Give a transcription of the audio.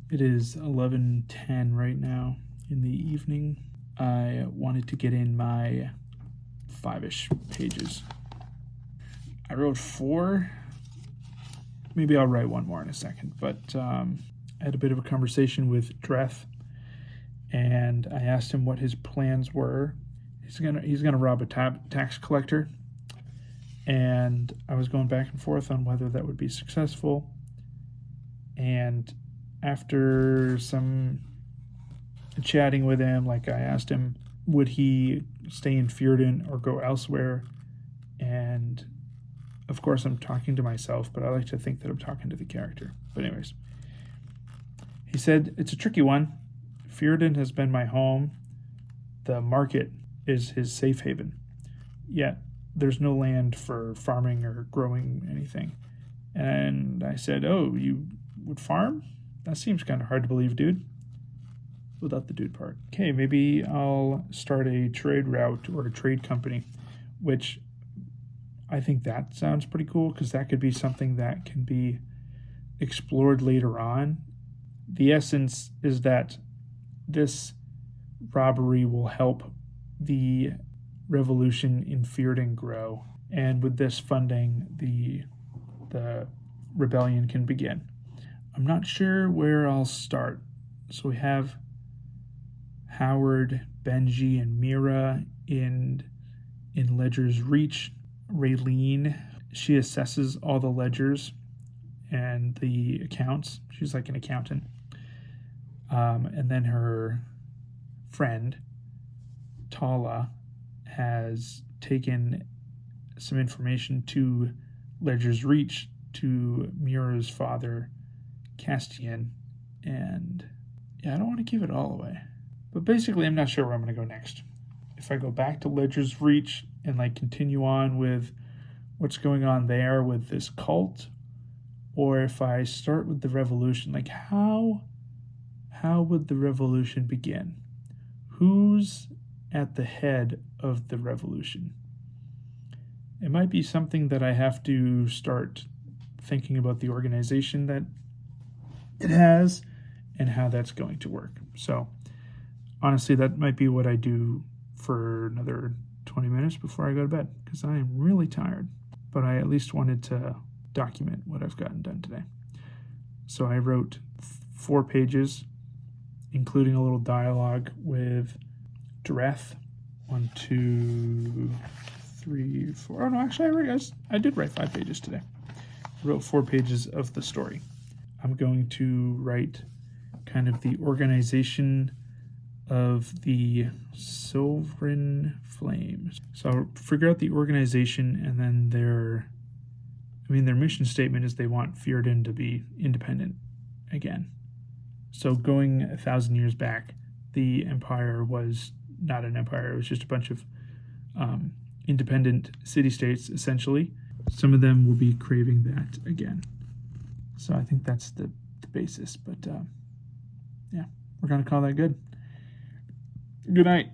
It is 11:10 right now in the evening. I wanted to get in my 5-ish pages. I wrote 4. Maybe I'll write one more in a second. But I had a bit of a conversation with Dreth, and I asked him what his plans were. He's gonna rob a tax collector, and I was going back and forth on whether that would be successful. And after some chatting with him, like, I asked him, would he stay in Firden or go elsewhere? And of course, I'm talking to myself, but I like to think that I'm talking to the character. But anyways, he said, it's a tricky one. Firden has been my home. The market is his safe haven. Yet there's no land for farming or growing anything. And I said, oh, you would farm? That seems kind of hard to believe, dude. Without the dude part. Okay, maybe I'll start a trade route or a trade company, which I think that sounds pretty cool, because that could be something that can be explored later on. The essence is that this robbery will help the revolution in Firden grow, and with this funding, the rebellion can begin. I'm not sure where I'll start. So we have Howard, Benji, and Mira in Ledger's Reach. Raylene, she assesses all the ledgers and the accounts. She's like an accountant. And then her friend, Tala, has taken some information to Ledger's Reach to Mira's father, Castian. And yeah, I don't want to give it all away. But basically, I'm not sure where I'm going to go next. If I go back to Ledger's Reach and like continue on with what's going on there with this cult, or if I start with the revolution, like how would the revolution begin? Who's at the head of the revolution? It might be something that I have to start thinking about the organization that it has and how that's going to work. So honestly, that might be what I do for another 20 minutes before I go to bed, because I am really tired. But I at least wanted to document what I've gotten done today. So I wrote 4 pages, including a little dialogue with Dreth. 1, 2, 3, 4. Oh no, actually, I did write 5 pages today. I wrote 4 pages of the story. I'm going to write kind of the organization of the Sovereign Flames. So I'll figure out the organization, and then their mission statement is they want Firden to be independent again. So going 1,000 years back, the empire was not an empire. It was just a bunch of independent city-states, essentially. Some of them will be craving that again. So I think that's the basis. But yeah, we're going to call that good. Good night.